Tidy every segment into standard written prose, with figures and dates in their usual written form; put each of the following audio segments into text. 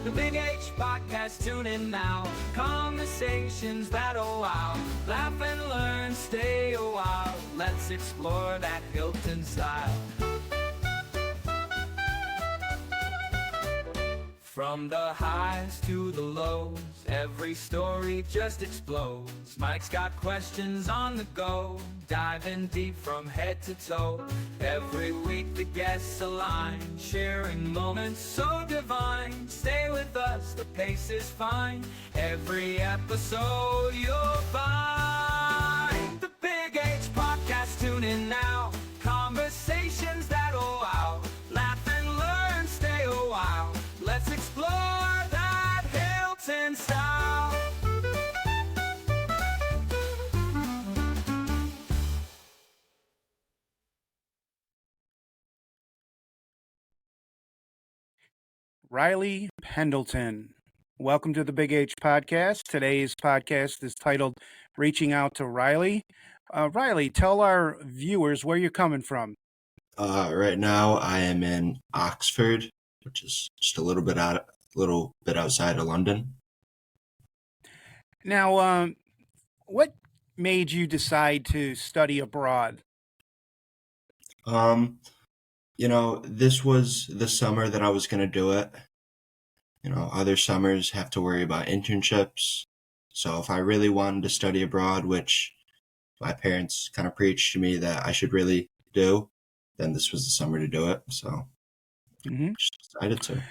The Big H Podcast, tune in now. Conversations that'll wow. Laugh and learn, stay a while. Let's explore that Hilton style. From the highs to the lows, every story just explodes. Mike's got questions on the go, diving deep from head to toe. Every week the guests align, sharing moments so divine. Stay with us, the pace is fine. Every episode you'll find. The Big H Podcast, tune in now. Conversations that'll wow. Laugh and learn, stay a while. Let's explore that Hilton style. Riley Pendleton. Welcome to the Big H Podcast. Today's podcast is titled Reaching Out to Riley. Riley, tell our viewers where you're coming from. Right now I am in Oxford, which is just a little bit outside of London. Now, what made you decide to study abroad? This was the summer that I was going to do it. Other summers have to worry about internships. So if I really wanted to study abroad, which my parents kind of preached to me that I should really do, then this was the summer to do it. So just decided to.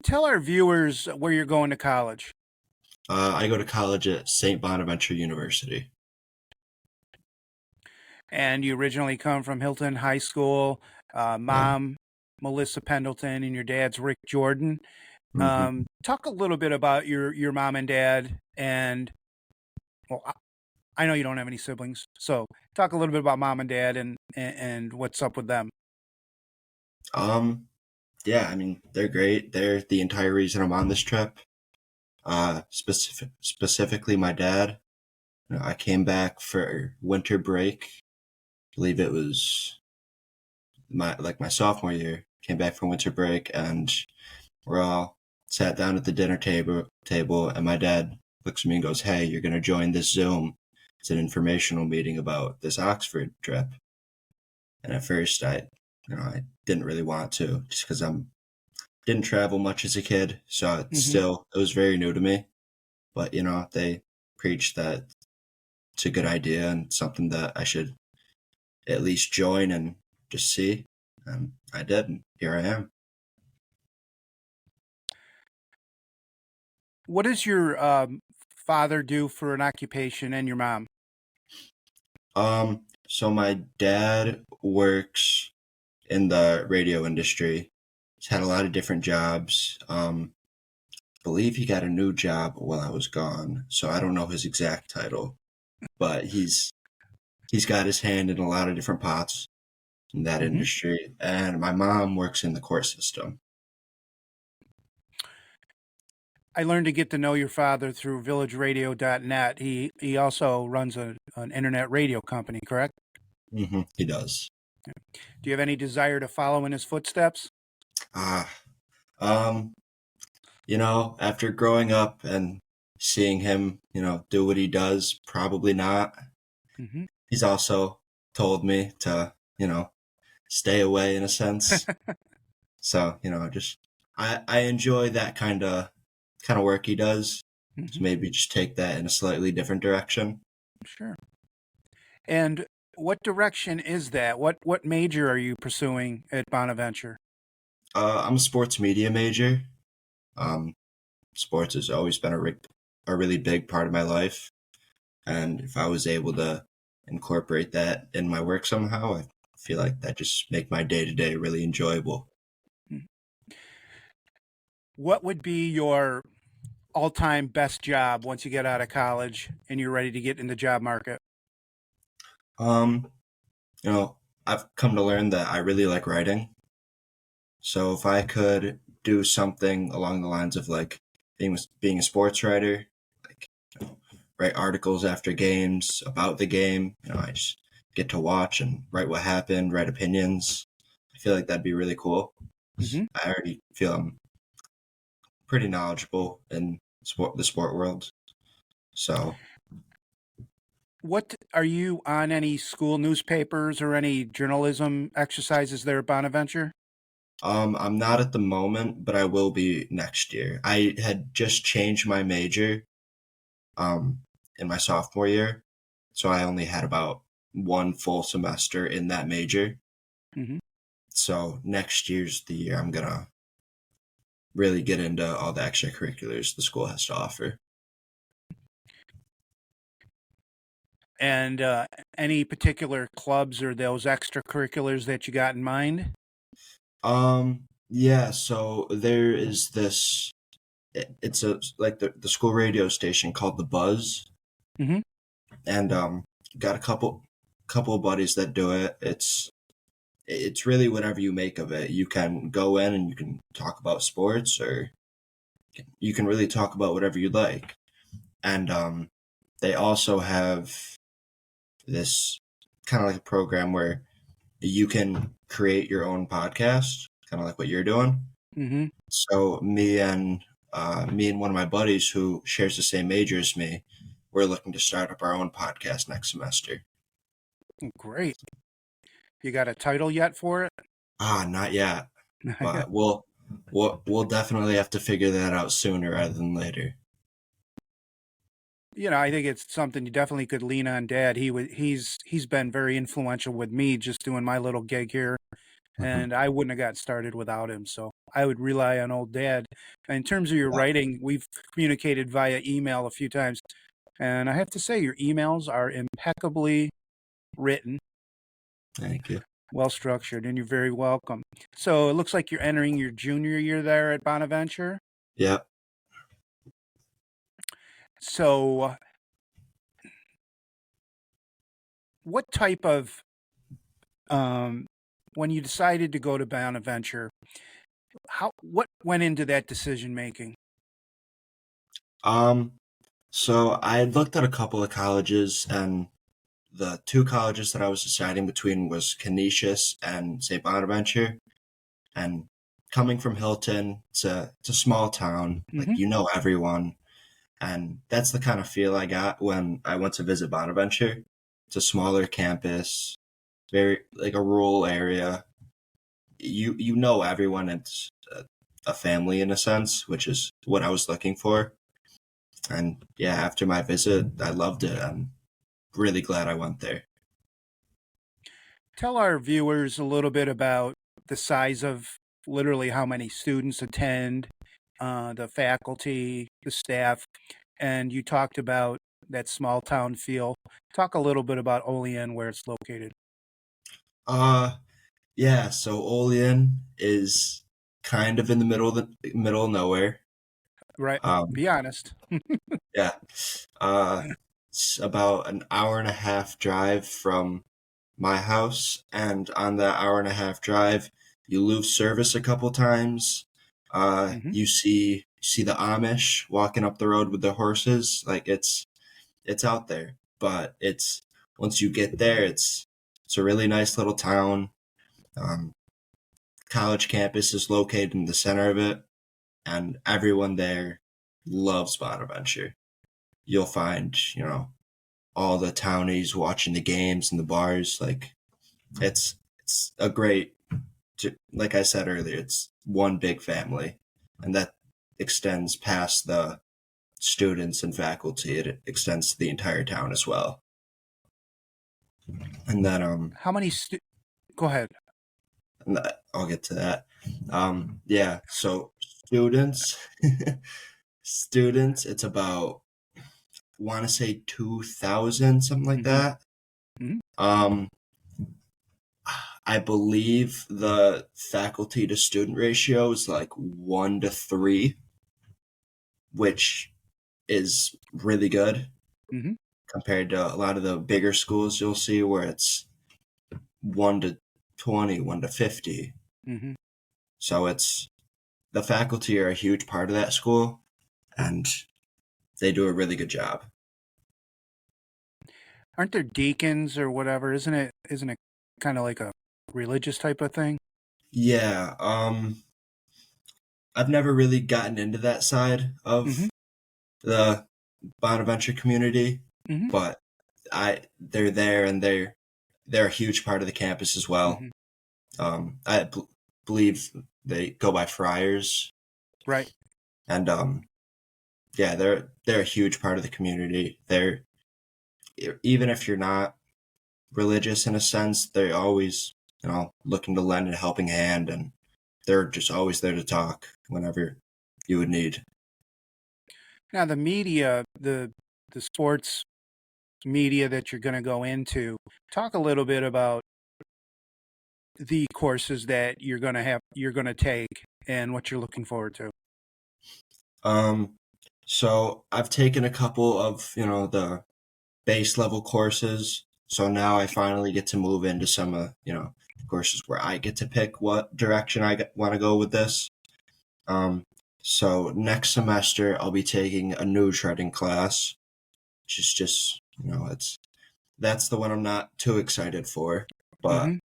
Tell our viewers where you're going to college. I go to college at St. Bonaventure University. And you originally come from Hilton High School. Mom, Melissa Pendleton, and your dad's Rick Jordan. Talk a little bit about your mom and dad. And, well, I know you don't have any siblings. So talk a little bit about mom and dad and what's up with them. Yeah, I mean, they're great. They're the entire reason I'm on this trip. Specifically my dad. I came back for winter break. I believe it was my sophomore year. Came back from winter break, and we're all sat down at the dinner table, and my dad looks at me and goes, "Hey, you're going to join this Zoom. It's an informational meeting about this Oxford trip." And at first I didn't really want to, just because didn't travel much as a kid, so it was very new to me. But they preached that it's a good idea and something that I should at least join and just see. And I did, and here I am. What does your father do for an occupation, and your mom? So my dad works in the radio industry. He's had a lot of different jobs. I believe he got a new job while I was gone, so I don't know his exact title, but he's got his hand in a lot of different pots in that industry. And my mom works in the court system. I learned to get to know your father through villageradio.net. He also runs an internet radio company, correct? He does. Do you have any desire to follow in his footsteps? After growing up and seeing him, do what he does, probably not. He's also told me to, stay away in a sense. So, I enjoy that kind of work he does. So maybe just take that in a slightly different direction. Sure. And what direction is that? What major are you pursuing at Bonaventure? I'm a sports media major. Sports has always been a really big part of my life. And if I was able to incorporate that in my work somehow, I feel like that just make my day-to-day really enjoyable. What would be your all-time best job once you get out of college and you're ready to get in the job market? I've come to learn that I really like writing. So if I could do something along the lines of like being a sports writer, like write articles after games about the game, I just get to watch and write what happened, write opinions. I feel like that'd be really cool. I already feel pretty knowledgeable in the sport world. So What are you on any school newspapers or any journalism exercises there at Bonaventure? I'm not at the moment, but I will be next year. I had just changed my major um, in my sophomore year, so I only had about one full semester in that major. Hmm. So next year's the year I'm gonna really get into all the extracurriculars the school has to offer. And any particular clubs or those extracurriculars that you got in mind? Yeah, so there is this it's a like the school radio station called The Buzz, Hmm. and got a couple of buddies that do it. It's really whatever you make of it. You can go in and you can talk about sports, or you can really talk about whatever you like. And they also have this kind of like a program where you can create your own podcast, kind of like what you're doing. Hmm. So me and one of my buddies who shares the same major as me, we're looking to start up our own podcast next semester. Great. You got a title yet for it? Not yet, but we'll definitely have to figure that out sooner rather than later. I think it's something you definitely could lean on Dad. He's been very influential with me just doing my little gig here, Hmm. and I wouldn't have got started without him. So I would rely on old Dad. In terms of your writing, we've communicated via email a few times, and I have to say your emails are impeccably written, Thank you. well structured, and you're very welcome. So it looks like you're entering your junior year there at Bonaventure. Yep. So what type of when you decided to go to Bonaventure, what went into that decision making? Um, so I had looked at a couple of colleges, and the two colleges that I was deciding between was Canisius and St. Bonaventure. And coming from Hilton, it's a small town, like Hmm. you know everyone, and that's the kind of feel I got when I went to visit Bonaventure. It's a smaller campus, very like a rural area. You know everyone. It's a family in a sense, which is what I was looking for. And yeah, after my visit, I loved it. I'm really glad I went there. Tell our viewers a little bit about the size of literally how many students attend, the faculty, the staff, and you talked about that small town feel. Talk a little bit about Olean, where it's located. Uh yeah, so Olean is kind of in the middle of nowhere. Right. Um Be honest. yeah. It's about an hour and a half drive from my house, and on that hour and a half drive, you lose service a couple times. Hmm. You see the Amish walking up the road with their horses. Like it's out there, but it's once you get there, it's a really nice little town. Um, College campus is located in the center of it, and everyone there loves Bonaventure. You'll find, all the townies watching the games in the bars. Like it's a great, like I said earlier, it's one big family, and that extends past the students and faculty. It extends to the entire town as well. And then How many? Go ahead. I'll get to that. Yeah, so students, students, it's about want to say 2,000, something like Hmm. that. Hmm. Um, I believe the faculty to student ratio is like 1 to 3, which is really good Hmm. compared to a lot of the bigger schools you'll see where it's 1 to 20, 1 to 50. Hmm. So it's the faculty are a huge part of that school, and they do a really good job. Aren't there deacons or whatever? Isn't it kind of like a religious type of thing? Yeah, I've never really gotten into that side Mm-hmm. of the Bonaventure community, Mm-hmm. but they're there, and they're a huge part of the campus as well. Mm-hmm. Believe they go by Friars, Right. and yeah, they're a huge part of the community. They're, even if you're not religious in a sense, they're always, looking to lend a helping hand, and they're just always there to talk whenever you would need. Now the media, the sports media that you're going to go into, talk a little bit about the courses that you're going to take and what you're looking forward to. Um, so I've taken a couple of, the base level courses. So now I finally get to move into some, courses where I get to pick what direction I want to go with this. Um, so next semester I'll be taking a new shredding class, which is just, that's the one I'm not too excited for. But Mm-hmm.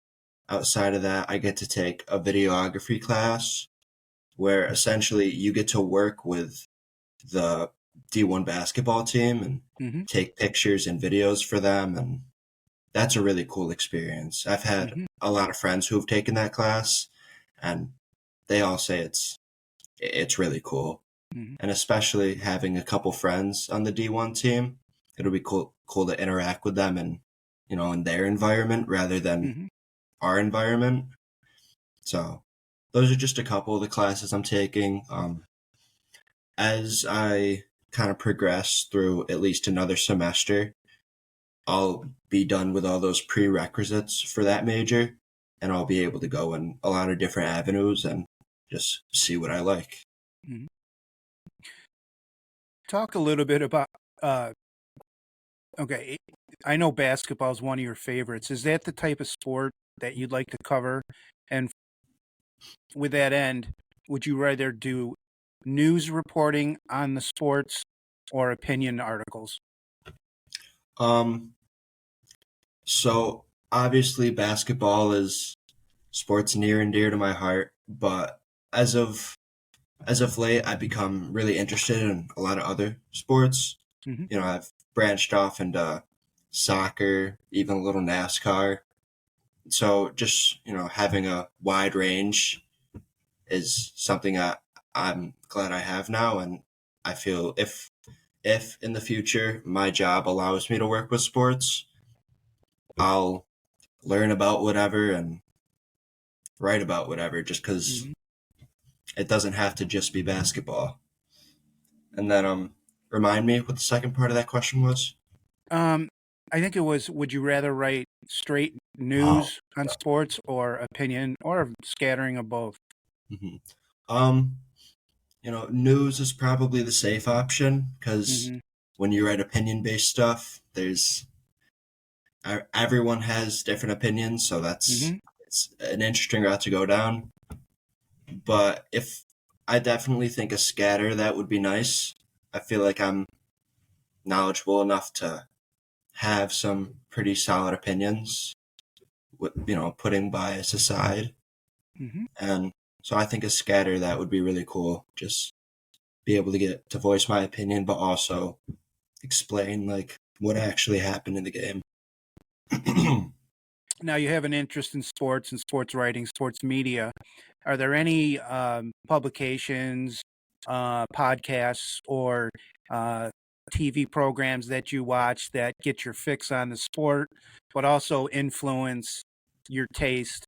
outside of that, I get to take a videography class where essentially you get to work with the D1 basketball team and Mm-hmm. take pictures and videos for them. And that's a really cool experience. I've had Mm-hmm. a lot of friends who have taken that class, and they all say it's really cool. Mm-hmm. And especially having a couple friends on the D1 team, it'll be cool to interact with them and, in their environment rather than Mm-hmm. our environment. So those are just a couple of the classes I'm taking. As I kind of progress through at least another semester, I'll be done with all those prerequisites for that major, and I'll be able to go in a lot of different avenues and just see what I like. Mm-hmm. Talk a little bit about uh okay, I know basketball is one of your favorites. Is that the type of sport that you'd like to cover? And with that end, would you rather do news reporting on the sports or opinion articles? Um, so obviously basketball is sports near and dear to my heart, but as of late, I've become really interested in a lot of other sports. Mm-hmm. I've branched off into soccer, even a little NASCAR. So just, having a wide range is something I'm glad I have now. And I feel if in the future my job allows me to work with sports, I'll learn about whatever and write about whatever, just because Mm-hmm. it doesn't have to just be basketball. And then remind me what the second part of that question was. Um, I think it was, would you rather write straight Oh, news on sports or opinion or a scattering of both? hmm um, news is probably the safe option, because Mm-hmm. when you write opinion based stuff, everyone has different opinions, so Mm-hmm. it's an interesting route to go down. But if I definitely think a scatter, that would be nice. I feel like I'm knowledgeable enough to have some pretty solid opinions, putting bias aside. Mm-hmm. And so I think a scatter, that would be really cool. Just be able to get to voice my opinion, but also explain like what actually happened in the game. Now you have an interest in sports and sports writing, sports media. Are there any publications, podcasts, or uh, TV programs that you watch that get your fix on the sport, but also influence your taste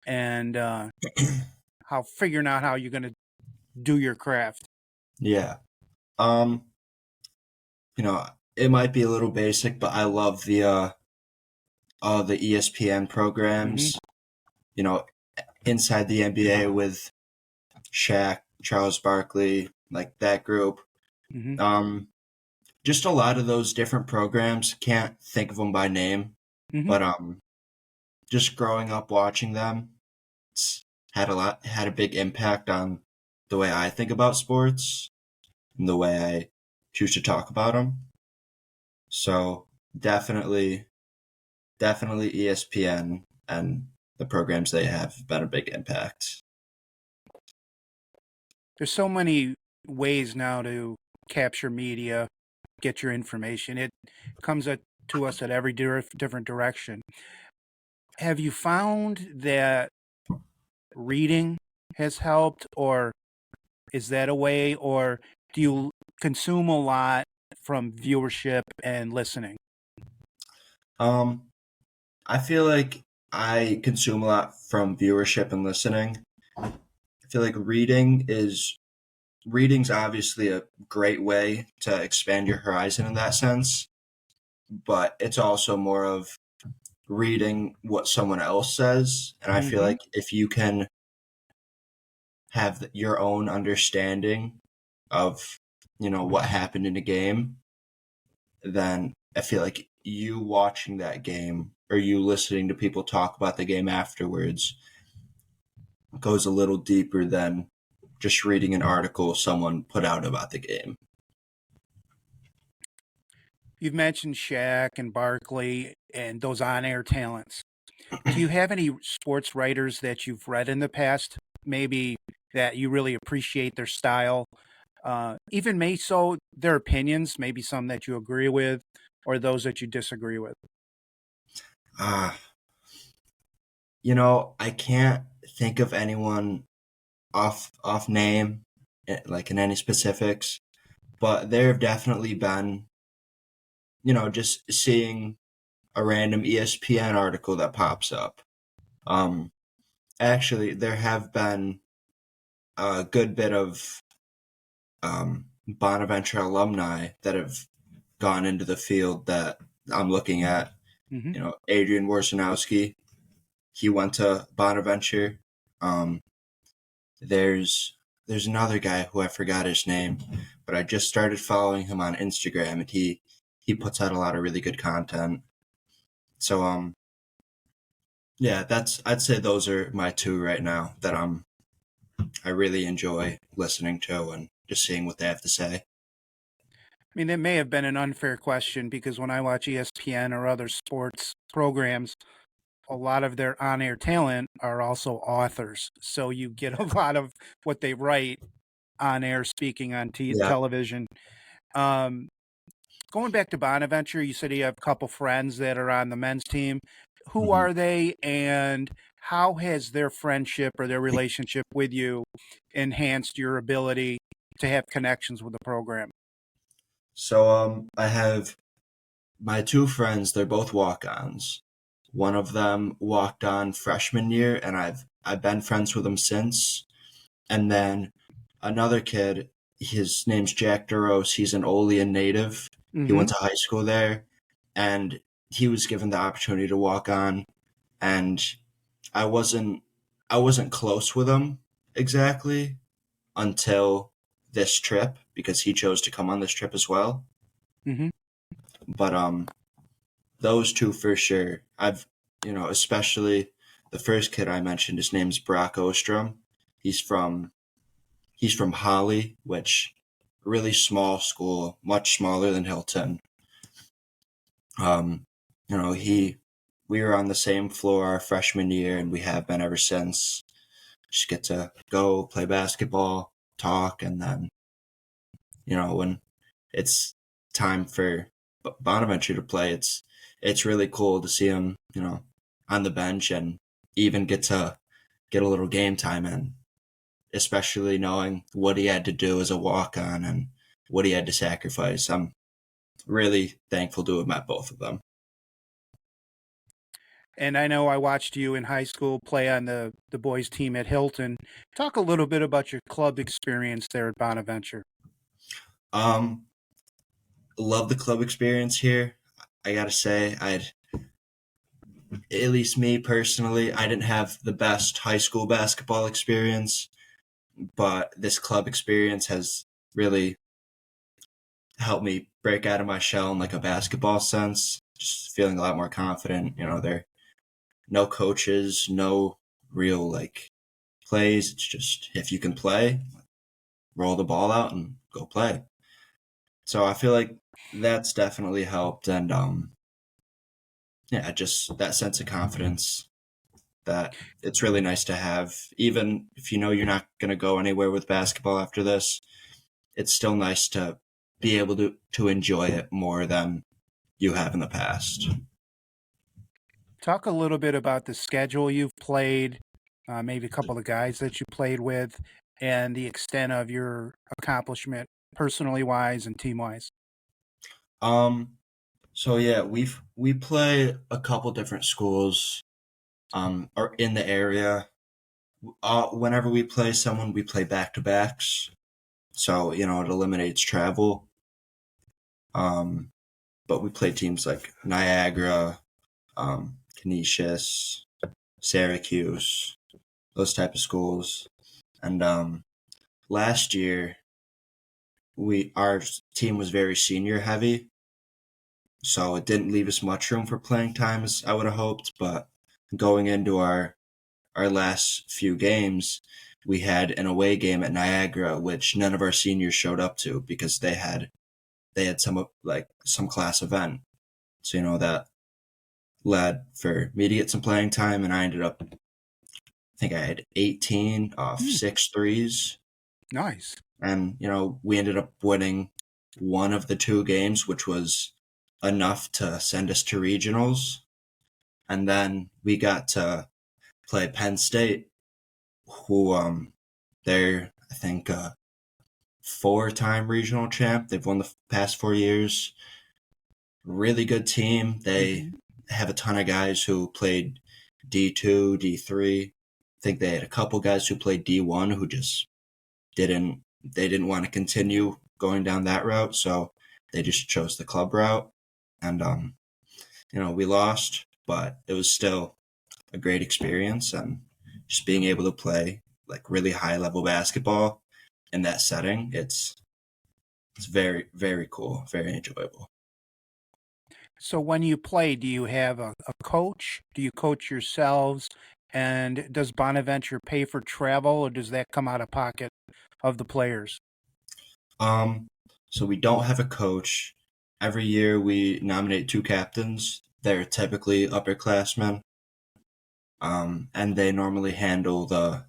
and how figuring out how you're going to do your craft? Yeah. Um, you know, it might be a little basic, but I love the ESPN Mm-hmm. programs. You know, inside the NBA with Shaq, Charles Barkley, like that group. Mm-hmm. Um, just a lot of those different programs. Can't think of them by name, Mm-hmm. but just growing up watching them, it's had a big impact on the way I think about sports and the way I choose to talk about them. So definitely, definitely ESPN and the programs they have been a big impact. There's so many ways now to capture media, get your information. It comes to us at every different direction. Have you found that reading has helped, or is that a way, or do you consume a lot from viewership and listening? Um, I feel like I consume a lot from viewership and listening. I feel like reading's obviously a great way to expand your horizon in that sense, but it's also more of reading what someone else says. And I feel Hmm. like if you can have your own understanding of, what happened in a game, then I feel like you watching that game or you listening to people talk about the game afterwards goes a little deeper than just reading an article someone put out about the game. You've mentioned Shaq and Barkley and those on-air talents. Do you have any sports writers that you've read in the past, maybe that you really appreciate their style? Even may so their opinions, maybe some that you agree with or those that you disagree with. Ah, I can't think of anyone off name, like in any specifics, but there have definitely been, just seeing a random ESPN article that pops up. Um, Actually, there have been a good bit of Bonaventure alumni that have gone into the field that I'm looking at. Hmm. Adrian Wojnarowski, he went to Bonaventure. Um, there's another guy who I forgot his name, but I just started following him on Instagram, and he puts out a lot of really good content. So yeah, I'd say those are my two right now that I really enjoy listening to and just seeing what they have to say. I mean, it may have been an unfair question because when I watch ESPN or other sports programs, a lot of their on-air talent are also authors. So you get a lot of what they write on air speaking on Yeah. television. Um, Going back to Bonaventure, you said you have a couple friends that are on the men's team. Who Mhm. are they, and how has their friendship or their relationship with you enhanced your ability to have connections with the program? So I have my two friends, they're both walk-ons. One of them walked on freshman year and I've been friends with him since. And then another kid, his name's Jack DeRose, he's an Olean native. He Mm-hmm. went to high school there and he was given the opportunity to walk on, and I wasn't I wasn't close with him exactly until this trip because he chose to come on this trip as well. Mm-hmm. But those two for sure. Especially the first kid I mentioned, his name's Brock Ostrom. He's from he's from Holly, which really small school, much smaller than Hilton. Um, he we were on the same floor our freshman year and we have been ever since. Just get to go play basketball, talk, and then, when it's time for Bonaventure to play, it's really cool to see him, on the bench and even get a little game time in, especially knowing what he had to do as a walk on and what he had to sacrifice. I'm really thankful to have met both of them. And I know I watched you in high school play on the boys team at Hilton. Talk a little bit about your club experience there at Bonaventure. Um, love the club experience here. I gotta say, at least me personally, I didn't have the best high school basketball experience, but this club experience has really helped me break out of my shell in like a basketball sense. Just feeling a lot more confident. There are no coaches, no real like plays. It's just if you can play, roll the ball out and go play. So I feel like that's definitely helped, and yeah, just that sense of confidence. that it's really nice to have. Even if you know you're not going to go anywhere with basketball after this, it's still nice to be able to enjoy it more than you have in the past. Talk a little bit about the schedule you've played, maybe a couple of guys that you played with, and the extent of your accomplishment, personally wise and team wise. So yeah, we play a couple different schools are in the area. Whenever we play someone, we play back to backs. So, it eliminates travel. But we play teams like Niagara, Canisius, Syracuse, those type of schools. And last year, our team was very senior heavy, so it didn't leave us much room for playing time as I would have hoped. But going into our last few games, we had an away game at Niagara, which none of our seniors showed up to because they had some class event. So that led for me to get some playing time, and I ended up, I think I had 18 off 6 threes. Nice. And we ended up winning one of the 2 games, which was enough to send us to regionals. And then we got to play Penn State, who they're, I think, 4-time regional champ. They've won the past 4 years. Really good team. They have a ton of guys who played D2, D3. I think they had a couple guys who played D1 who just didn't want to continue going down that route, so they just chose the club route. And we lost, but it was still a great experience, and just being able to play like really high level basketball in that setting, it's very, very cool, very enjoyable. So when you play, do you have a coach? Do you coach yourselves? And does Bonaventure pay for travel, or does that come out of pocket of the players? So we don't have a coach. Every year we nominate 2 captains. They're typically upperclassmen. And they normally handle the,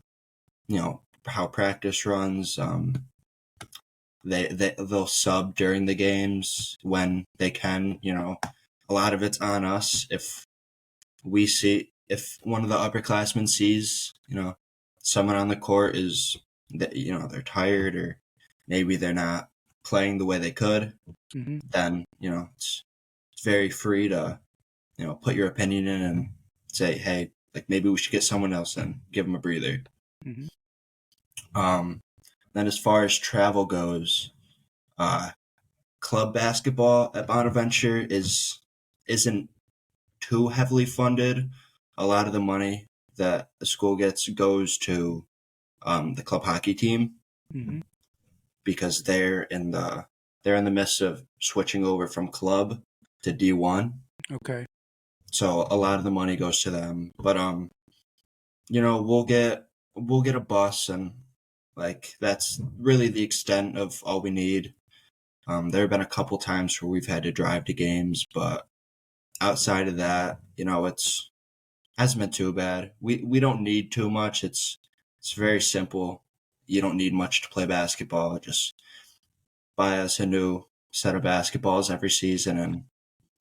how practice runs. They'll sub during the games when they can. A lot of it's on us. If one of the upperclassmen sees, someone on the court is that, they're tired, or maybe they're not playing the way they could, then, it's very free to, put your opinion in and say, hey, like maybe we should get someone else in, give them a breather. Then as far as travel goes, club basketball at Bonaventure isn't too heavily funded. A lot of the money that the school gets goes to the club hockey team, because they're in the midst of switching over from club to D1. Okay. So a lot of the money goes to them. But we'll get a bus, and like that's really the extent of all we need. There have been a couple times where we've had to drive to games, but outside of that, it's hasn't been too bad. We don't need too much. It's very simple. You don't need much to play basketball. Just buy us a new set of basketballs every season, and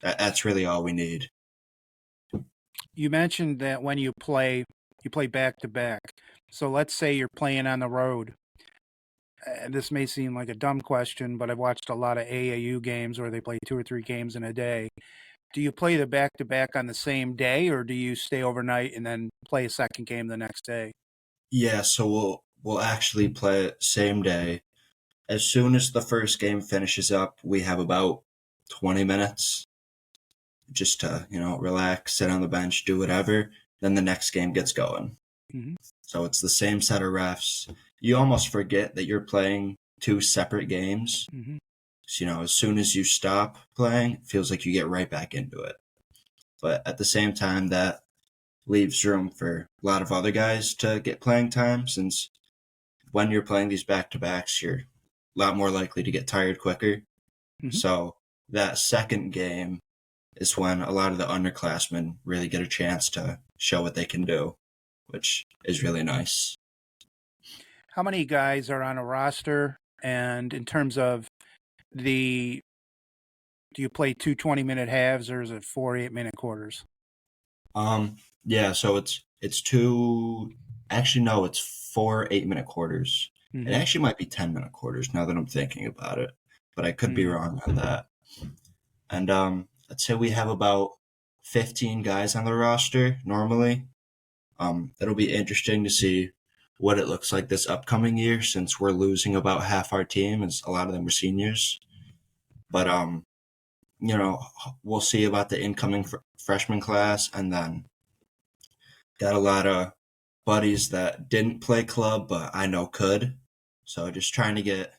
that's really all we need. You mentioned that when you play back to back. So let's say you're playing on the road. This may seem like a dumb question, but I've watched a lot of AAU games where they play 2 or 3 games in a day. Do you play the back to back on the same day, or do you stay overnight and then play a second game the next day? Yeah, so we'll actually play it same day. As soon as the first game finishes up, we have about 20 minutes just to, relax, sit on the bench, do whatever. Then the next game gets going. So it's the same set of refs. You almost forget that you're playing 2 separate games. So, as soon as you stop playing, it feels like you get right back into it. But at the same time, that leaves room for a lot of other guys to get playing time, since when you're playing these back-to-backs, you're a lot more likely to get tired quicker. So that second game is when a lot of the underclassmen really get a chance to show what they can do. which is really nice. How many guys are on a roster? And in terms of do you play two 20-minute halves or is it 4 8-minute quarters? Yeah, so it's two. Actually, no, it's 4 8-minute quarters. It Mm-hmm. actually might be 10-minute quarters now that I'm thinking about it, but I could be Mm. wrong on that. And I'd say we have about 15 guys on the roster normally. It'll be interesting to see what it looks like this upcoming year since we're losing about half our team, as a lot of them were seniors. But we'll see about the incoming freshman class, and then got a lot of buddies that didn't play club, but I know could. So just trying to get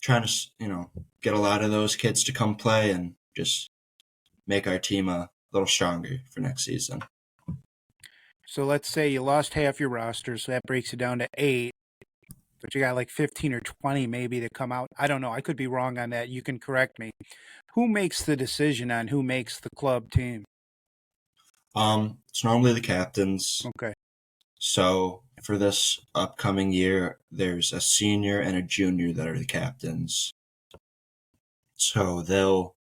a lot of those kids to come play and just make our team a little stronger for next season. So let's say you lost half your roster, so that breaks it down to 8, but you got like 15 or 20 maybe to come out. I don't know. I could be wrong on that. You can correct me. Who makes the decision on who makes the club team? It's normally the captains. Okay. So for this upcoming year, there's a senior and a junior that are the captains. So they'll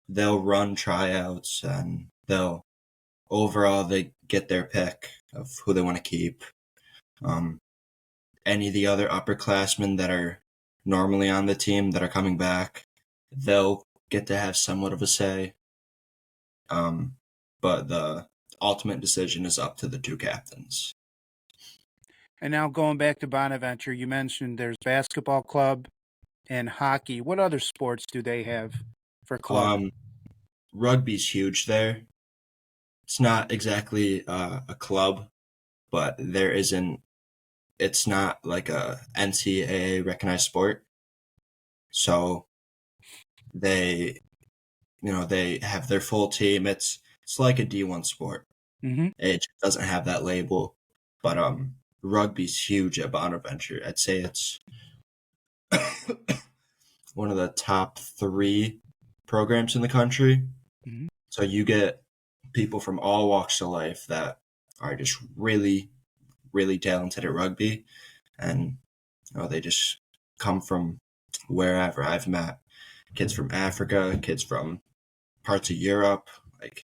run tryouts and they get their pick of who they want to keep. Any of the other upperclassmen that are normally on the team that are coming back, they'll get to have somewhat of a say. But the ultimate decision is up to the two captains. And now going back to Bonaventure, you mentioned there's basketball club and hockey. What other sports do they have for club? Rugby's huge there. It's not exactly a club, but it's not like a NCAA recognized sport. So they have their full team. It's like a D1 sport. Mm-hmm. It just doesn't have that label. But rugby's huge at Bonaventure. I'd say it's one of the top 3 programs in the country. Mm-hmm. So you get people from all walks of life that are just really, really talented at rugby, and they just come from wherever. I've met kids from Africa, kids from parts of Europe, like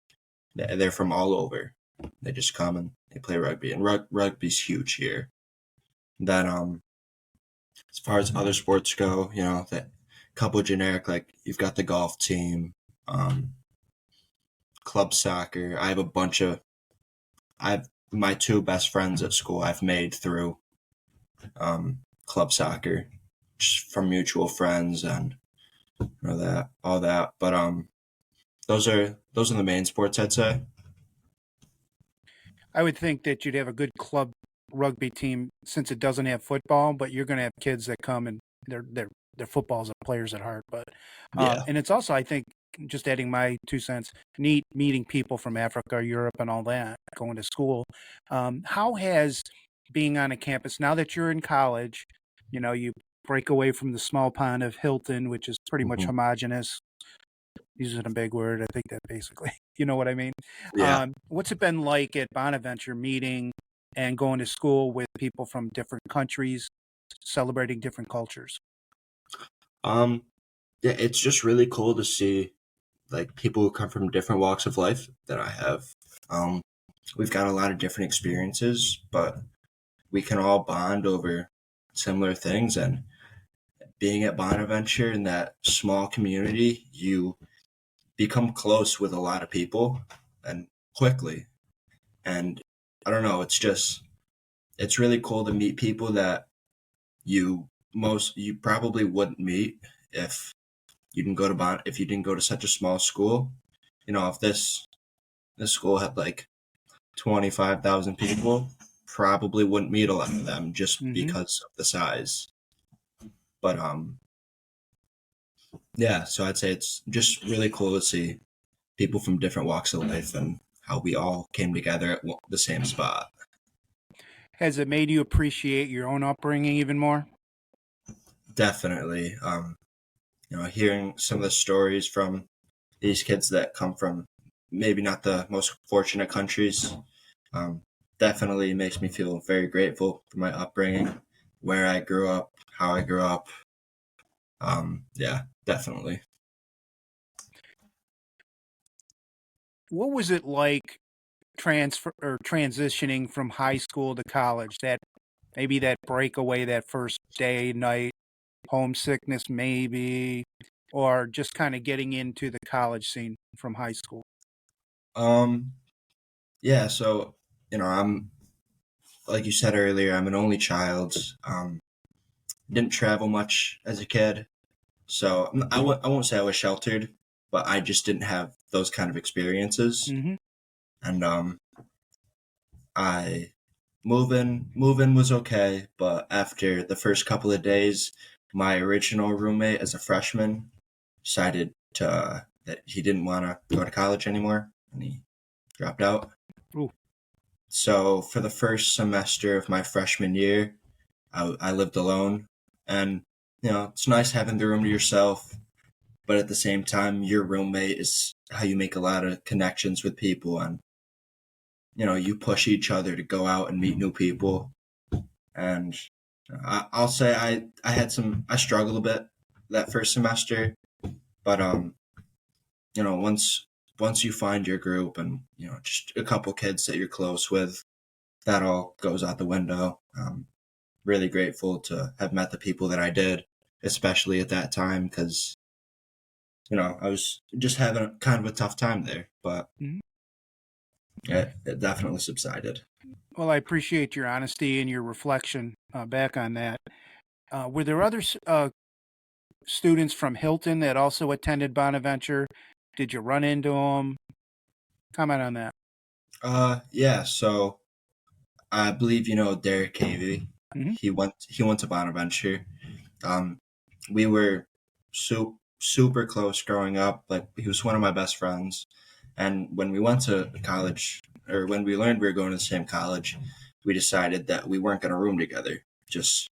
they're from all over. They just come and they play rugby, and rugby's huge here. Then, as far as other sports go, that couple generic, like you've got the golf team, club soccer. I've my 2 best friends at school I've made through club soccer, just from mutual friends and all that. But those are the main sports, I'd say. I would think that you'd have a good club rugby team since it doesn't have football, but you're going to have kids that come and they're footballs and players at heart. But Yeah. and it's also, I think, just adding my 2 cents, neat meeting people from Africa, Europe, and all that, going to school. How has being on a campus now that you're in college, you break away from the small pond of Hilton, which is pretty much Mhm. homogenous. Using a big word, I think that basically, you know what I mean? Yeah. What's it been like at Bonaventure meeting and going to school with people from different countries, celebrating different cultures? Um, yeah, it's just really cool to see like people who come from different walks of life that I have. Um, we've got a lot of different experiences, but we can all bond over similar things. And being at Bonaventure in that small community, you become close with a lot of people and quickly. And I don't know, it's really cool to meet people that you probably wouldn't meet if if you didn't go to such a small school. If this school had like 25,000 people, probably wouldn't meet a lot of them just Mm-hmm. because of the size. But yeah, so I'd say it's just really cool to see people from different walks of life and how we all came together at the same spot. Has it made you appreciate your own upbringing even more? Definitely. Hearing some of the stories from these kids that come from maybe not the most fortunate countries, definitely makes me feel very grateful for my upbringing, where I grew up, how I grew up. Yeah, definitely. What was it like transitioning from high school to college? That maybe that breakaway, that first day, night, homesickness, maybe, or just kind of getting into the college scene from high school. Um, yeah, so I'm like you said earlier, I'm an only child. Didn't travel much as a kid, so I won't say I was sheltered, but I just didn't have those kind of experiences. Mm-hmm. And I moving was okay, but after the first couple of days, my original roommate as a freshman decided that he didn't want to go to college anymore, and he dropped out. Ooh. So for the first semester of my freshman year, I lived alone, and it's nice having the room to yourself. But at the same time, your roommate is how you make a lot of connections with people, and you push each other to go out and meet new people. And I'll say I struggled a bit that first semester, but once you find your group and just a couple kids that you're close with, that all goes out the window. Really grateful to have met the people that I did, especially at that time, because I was just having kind of a tough time there, but Mhm. it definitely subsided. Well, I appreciate your honesty and your reflection back on that. Were there other students from Hilton that also attended Bonaventure? Did you run into them? Comment on that. Yeah. So I believe Derek Cavey. Hmm. He went to Bonaventure. Um, we were super close growing up. Like, he was one of my best friends. And when we went to college, or when we learned we were going to the same college, we decided that we weren't going to room together. Just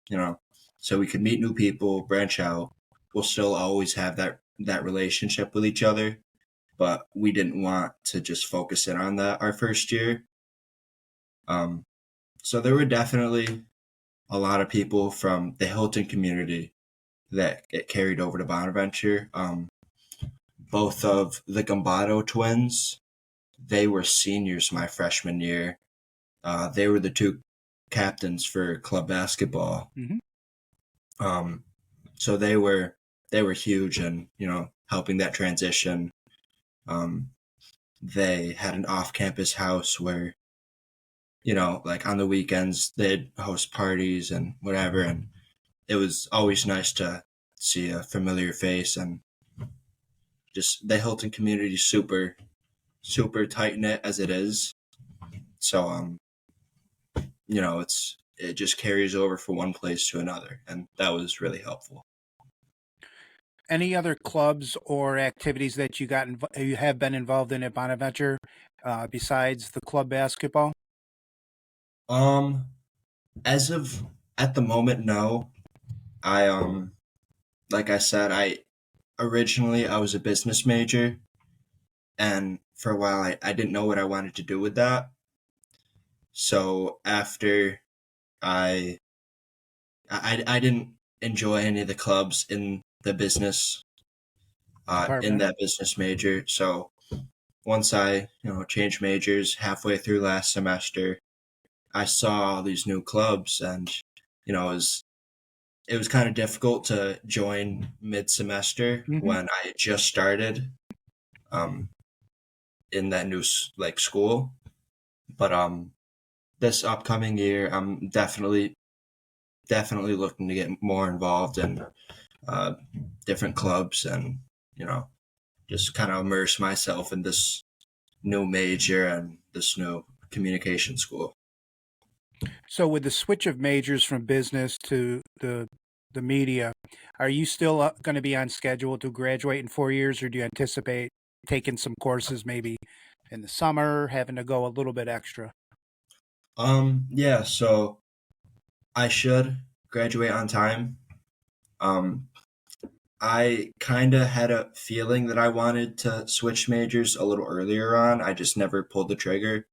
so we could meet new people, branch out. We'll still always have that relationship with each other, but we didn't want to just focus in on that our first year. Um, so there were definitely a lot of people from the Hilton community that get carried over to Bonaventure. Both of the Gambado twins, they were seniors my freshman year. They were the two captains for club basketball. Hmm. Um, so they were huge in helping that transition. Um, they had an off-campus house where like on the weekends they'd host parties and whatever, and it was always nice to see a familiar face. And just the Hilton community is super tight knit as it is. So it just carries over from one place to another, and that was really helpful. Any other clubs or activities that you have been involved in at Bonaventure besides the club basketball? Um, as of at the moment, no. I like I said, I was a business major, and for a while I didn't know what I wanted to do with that. So after I I didn't enjoy any of the clubs in the business in Department. that business major. So once I changed majors halfway through last semester, I saw all these new clubs, and it was kind of difficult to join mid semester Hmm. when I had just started um, in that new like school. But this upcoming year, I'm definitely looking to get more involved in uh, different clubs, and you know just kind of immerse myself in this new major and this new communication school. So, with the switch of majors from business to the media, are you still going to be on schedule to graduate in 4 years, or do you anticipate taking some courses maybe in the summer, having to go a little bit extra? Yeah, so I should graduate on time. Um, I kind of had a feeling that I wanted to switch majors a little earlier on. I just never pulled the trigger.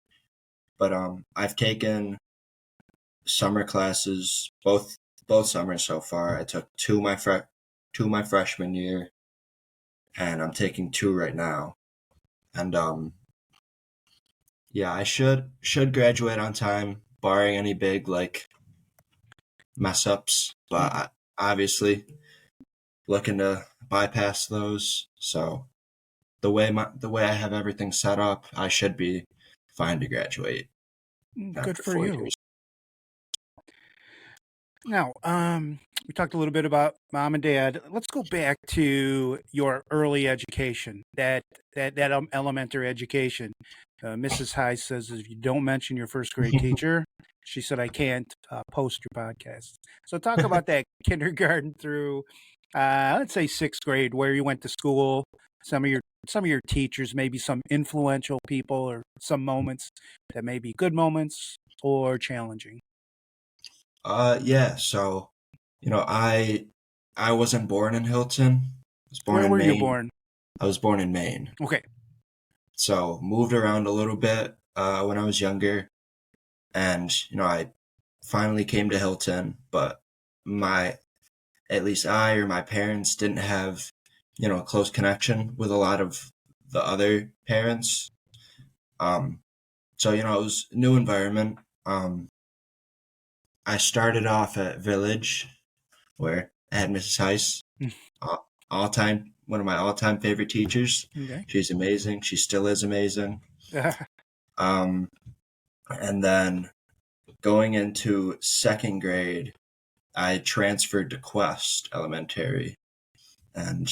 but I've taken summer classes both summers so far. I took two my freshman year, and I'm taking two right now. And yeah, I should graduate on time, barring any big like mess ups. But obviously, looking to bypass those. So the way I have everything set up, I should be fine to graduate Good after for 4 years. you. Now, we talked a little bit about mom and dad. Let's go back to your early education, that elementary education. Mrs. High says if you don't mention your first grade teacher, she said I can't post your podcast. So talk about that kindergarten through, let's say sixth grade, where you went to school. Some of your teachers, maybe some influential people, or some moments that may be good moments or challenging. Yeah. So, I wasn't born in Hilton. I was born Where in were you Maine. born? I was born in Maine. Okay. So moved around a little bit when I was younger, and I finally came to Hilton. But my at least I or my parents didn't have a close connection with a lot of the other parents. Um, so it was a new environment. I started off at Village, where I had Mrs. Heiss, all time one of my all time favorite teachers. Okay. She's amazing. She still is amazing. Um, and then going into second grade, I transferred to Quest Elementary, and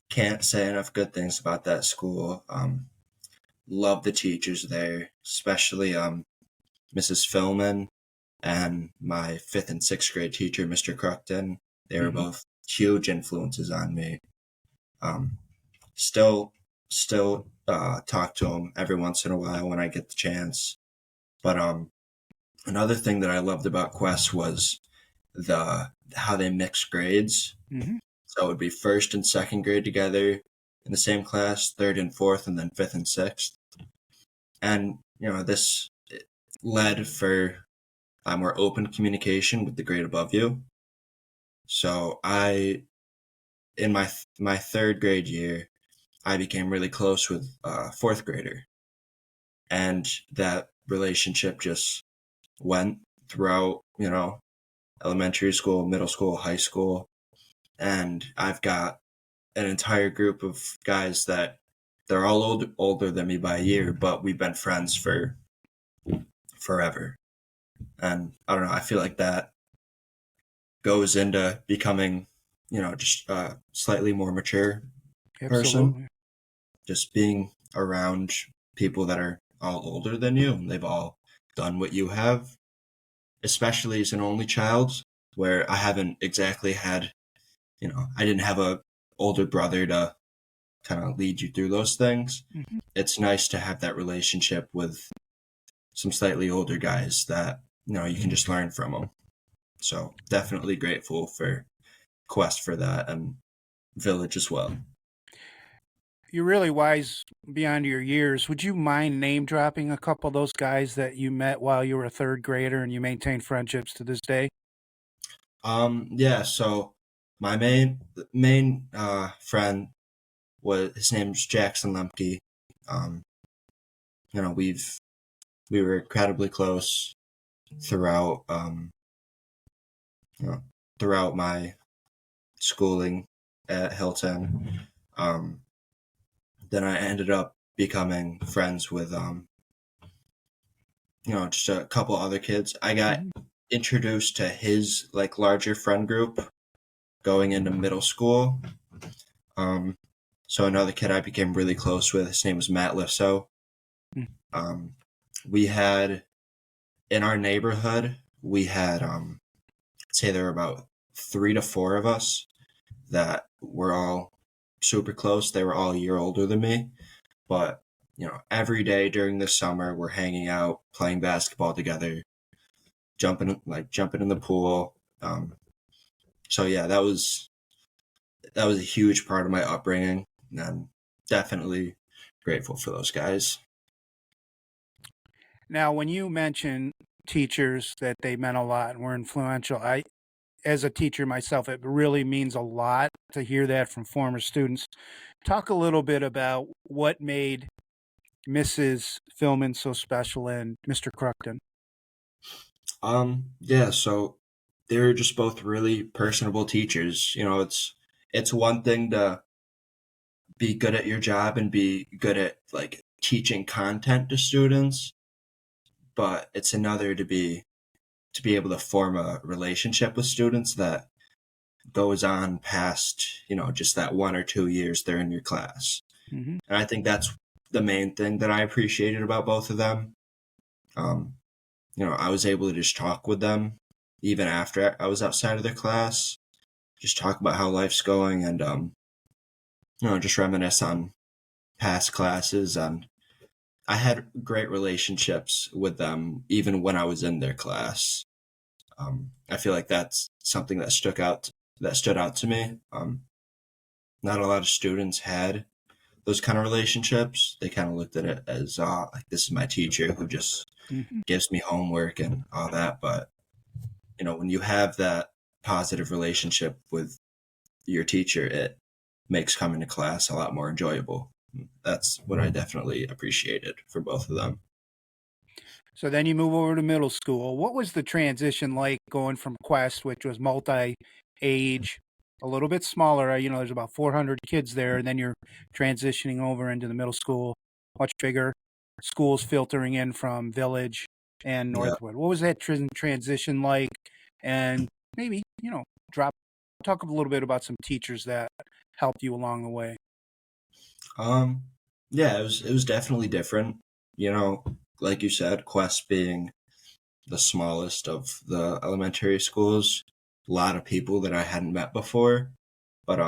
can't say enough good things about that school. Love the teachers there, especially Mrs. Philman and my fifth and sixth grade teacher, Mr. Cruckton. They were both huge influences on me. Um, still, talk to them every once in a while when I get the chance. But another thing that I loved about Quest was how they mix grades. Mm-hmm. So it would be first and second grade together in the same class, third and fourth, and then fifth and sixth. And this led for more open communication with the grade above you. So in my third grade year, I became really close with a fourth grader, and that relationship just went throughout, elementary school, middle school, high school, and I've got an entire group of guys that they're all older than me by a year, but we've been friends for forever. And I don't know, I feel like that goes into becoming, just a slightly more mature person. Absolutely. Just being around people that are all older than you, and they've all done what you have, especially as an only child, where I haven't exactly had, I didn't have a older brother to kind of lead you through those things. Mm-hmm. It's nice to have that relationship with some slightly older guys that you can just learn from them. So definitely grateful for Quest for that, and Village as well. You're really wise beyond your years. Would you mind name dropping a couple of those guys that you met while you were a third grader and you maintain friendships to this day? Yeah. So my main friend his name's Jackson Lemke. Um, we were incredibly close throughout you know throughout my schooling at Hilton. Then I ended up becoming friends with just a couple other kids. I got introduced to his like larger friend group going into middle school. So another kid I became really close with, his name was Matt Lifso. We had in our neighborhood, we had say there were about 3 to 4 of us that were all super close. They were all a year older than me, but every day during the summer we're hanging out, playing basketball together, jumping in the pool. So yeah, that was a huge part of my upbringing, and I'm definitely grateful for those guys. Now, when you mention teachers that they meant a lot and were influential, as a teacher myself, it really means a lot to hear that from former students. Talk a little bit about what made Mrs. Philman so special and Mr. Cruckton. Yeah, so they're just both really personable teachers. It's one thing to be good at your job and be good at like teaching content to students, but it's another to be able to form a relationship with students that goes on past, just that 1 or 2 years they're in your class. Hmm. And I think that's the main thing that I appreciated about both of them. Um, I was able to just talk with them even after I was outside of their class, just talk about how life's going and, just reminisce on past classes. And I had great relationships with them even when I was in their class. I feel like that's something that stood out to me. Not a lot of students had those kind of relationships. They kind of looked at it as like this is my teacher who just Hmm. gives me homework and all that. But when you have that positive relationship with your teacher, it makes coming to class a lot more enjoyable. That's what I definitely appreciated for both of them. So then you move over to middle school. What was the transition like going from Quest, which was multi-age, a little bit smaller? There's about 400 kids there, and then you're transitioning over into the middle school, much bigger. Schools filtering in from Village and Yeah. Northwood. What was that transition like? And maybe drop talk a little bit about some teachers that helped you along the way. Um, yeah, it was definitely different. Like you said, Quest being the smallest of the elementary schools, a lot of people that I hadn't met before, but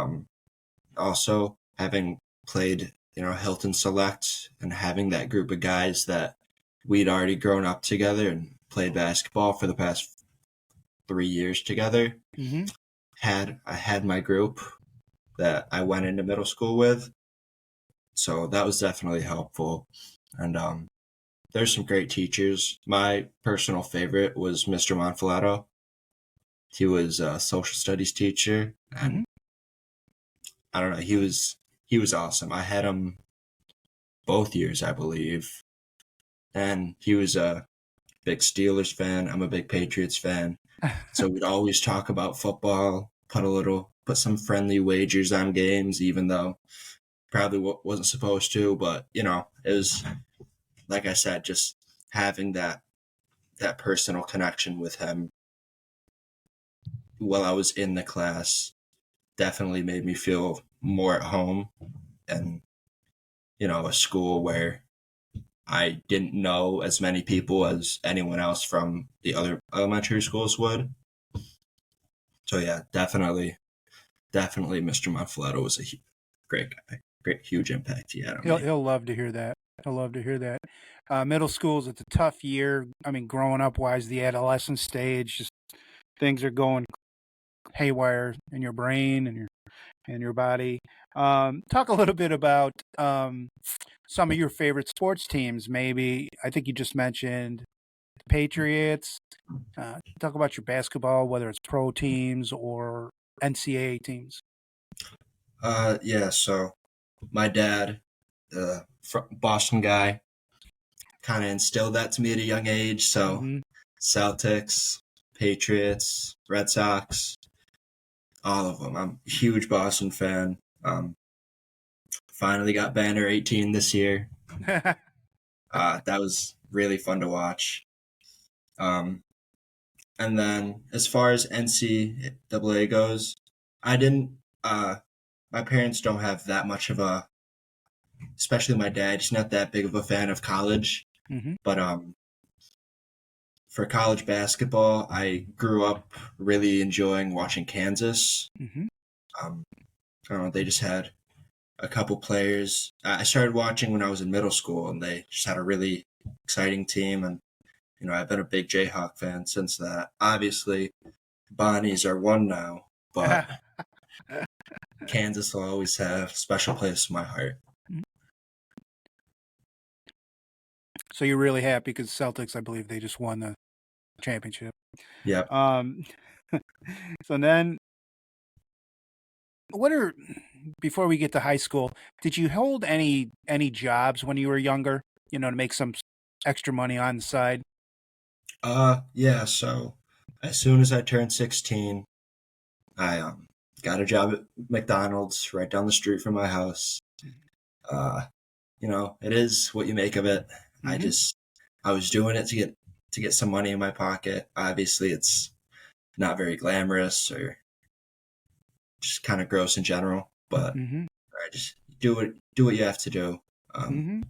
also having played, Hilton Select and having that group of guys that we'd already grown up together and played basketball for the past 3 years together. Hmm. I had my group that I went into middle school with, so that was definitely helpful. And there's some great teachers. My personal favorite was Mr. Monfilato. He was a social studies teacher, Hmm. and I don't know, he was awesome. I had him both years, I believe, and he was a big Steelers fan. I'm a big Patriots fan, so we'd always talk about football, put some friendly wagers on games, even though probably wasn't supposed to. But it was, like I said, just having that personal connection with him while I was in the class definitely made me feel more at home, and a school where I didn't know as many people as anyone else from the other elementary schools would. So yeah, definitely Mr. Monfiletto was a great guy. Great, huge impact he had on He'll me. he'll love to hear that. He'll love to hear that. Middle school's it's a tough year. I mean, growing up wise, the adolescent stage, just things are going haywire in your brain and your body. Talk a little bit about some of your favorite sports teams. Maybe I think you just mentioned the Patriots. Talk about your basketball, whether it's pro teams or NCAA teams. Yeah, so my dad, Boston guy, kind of instilled that to me at a young age. So Hmm. Celtics, Patriots, Red Sox, all of them. I'm a huge Boston fan. Finally got Banner 18 this year. That was really fun to watch. Um, and then as far as NCAA goes, I didn't. My parents don't have that much of a, especially my dad. He's not that big of a fan of college. Hmm. But for college basketball, I grew up really enjoying watching Kansas. Hmm. Um, I don't know, they just had a couple players. I started watching when I was in middle school, and they just had a really exciting team. And I've been a big Jayhawk fan since that. Obviously, Bonnies are one now, but Kansas will always have a special place in my heart. So you're really happy because Celtics, I believe, they just won the championship. Yep. Um, so then, what are before we get to high school? Did you hold any jobs when you were younger? You know, to make some extra money on the side. Yeah. So as soon as I turned 16, I got a job at McDonald's right down the street from my house. Uh, it is what you make of it. I Mm-hmm. just I was doing it to get some money in my pocket. Obviously, it's not very glamorous or just kind of gross in general, but Mm-hmm. I just do what you have to do. Um, Mm-hmm.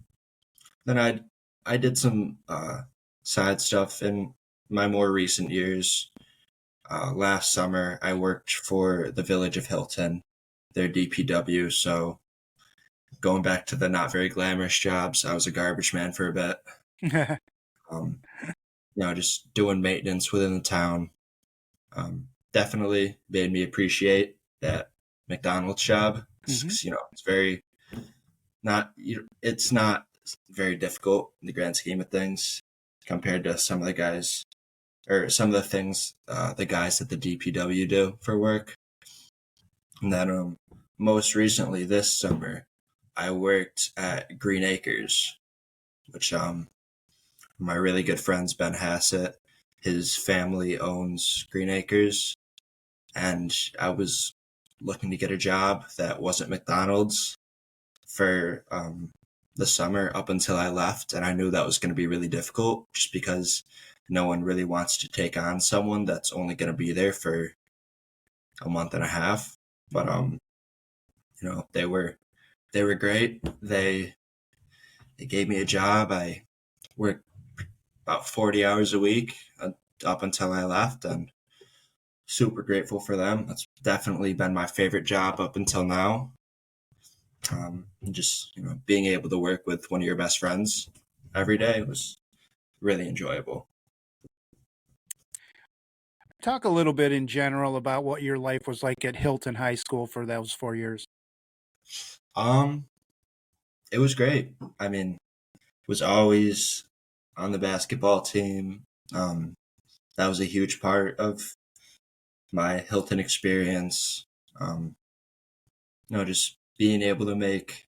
then I did some side stuff in my more recent years. Last summer, I worked for the Village of Hilton, their DPW. So going back to the not very glamorous jobs, I was a garbage man for a bit. Um, just doing maintenance within the town. Definitely made me appreciate that McDonald's job. Mm-hmm. It's very it's not very difficult in the grand scheme of things compared to some of the guys or some of the things the guys at the DPW do for work. And then most recently this summer, I worked at Green Acres, which my really good friend's Ben Hassett. His family owns Green Acres, and I was looking to get a job that wasn't McDonald's for the summer up until I left, and I knew that was going to be really difficult just because no one really wants to take on someone that's only going to be there for a month and a half. But they were great. They gave me a job. I worked about 40 hours a week up until I left, and super grateful for them. That's definitely been my favorite job up until now. Just being able to work with one of your best friends every day was really enjoyable. Talk a little bit in general about what your life was like at Hilton High School for those 4 years. Um, it was great. I mean, was always on the basketball team. Um, that was a huge part of my Hilton experience. Um, just being able to make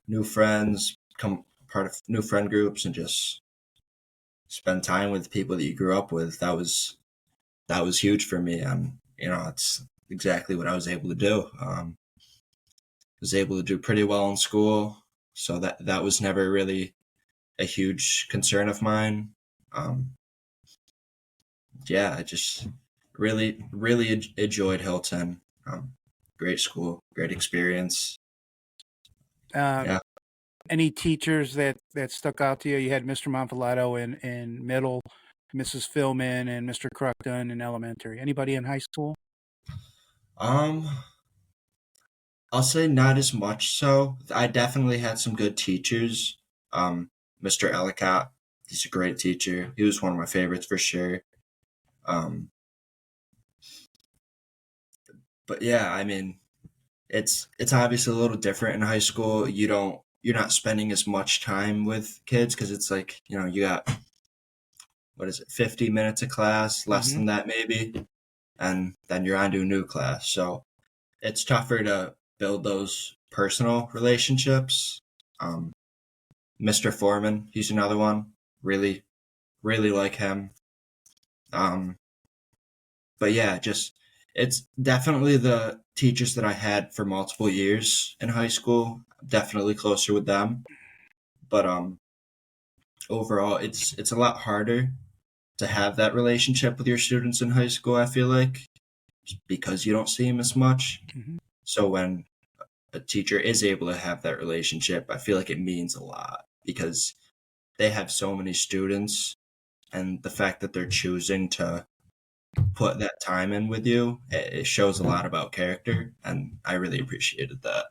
new friends, become part of new friend groups, and just spend time with people that you grew up with. That was huge for me. It's exactly what I was able to do. Was able to do pretty well in school, so that was never really a huge concern of mine. Um, yeah, I just really enjoyed Hilton. Great school, great experience. Uh, Yeah. any teachers that stuck out to you? You had Mr. Monfilato in middle, Mrs. Philman, and Mr. Cruckton in elementary. Anybody in high school? Um, I'll say not as much so. I definitely had some good teachers. Um, Mr. Ellicott, he's a great teacher. He was one of my favorites for sure. Um, but yeah, I mean, it's obviously a little different in high school. You're not spending as much time with kids because it's like, you got, what is it, 50 minutes of class, less Mm-hmm. than that maybe, and then you're on to a new class. So it's tougher to build those personal relationships. Um, Mr. Foreman, he's another one. Really, really like him. Um, but yeah, just it's definitely the teachers that I had for multiple years in high school. Definitely closer with them. But overall, it's a lot harder to have that relationship with your students in high school. I feel like because you don't see them as much. Mm-hmm. So when a teacher is able to have that relationship, I feel like it means a lot because they have so many students, and the fact that they're choosing to put that time in with you, it shows a lot about character, and I really appreciated that.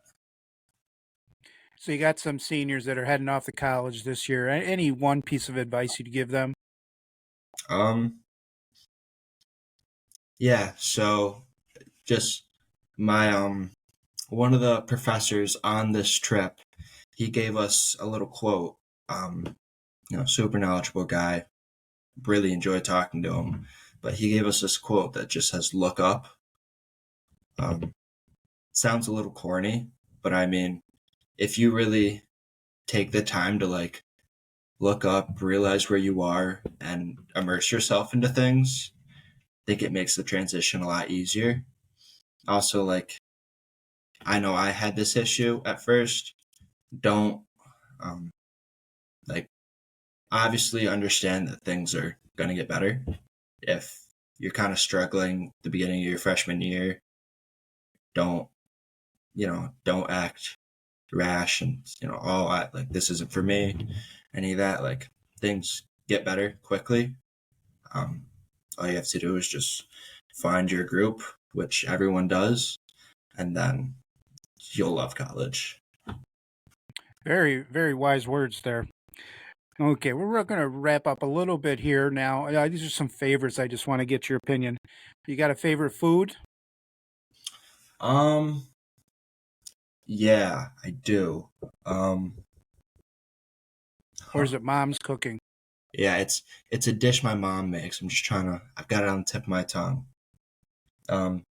So you got some seniors that are heading off to college this year. Any one piece of advice you'd give them? Um, yeah, so just my one of the professors on this trip, he gave us a little quote. super knowledgeable guy. Really enjoyed talking to him. But he gave us this quote that just says, "Look up." Sounds a little corny, but I mean, if you really take the time to like look up, realize where you are, and immerse yourself into things, I think it makes the transition a lot easier. Also, like, I know I had this issue at first. Don't, um, like, obviously understand that things are going to get better. If you're kind of struggling at the beginning of your freshman year, don't, don't act rash and, oh, like, this isn't for me, any of that. Like, things get better quickly. Um, all you have to do is just find your group, which everyone does, and then you'll love college. Very, very wise words there. Okay, we're going to wrap up a little bit here now. These are some favorites. I just want to get your opinion. You got a favorite food? Um, yeah, I do. Um, Or huh. is it mom's cooking? Yeah, it's a dish my mom makes. I've got it on the tip of my tongue. Um,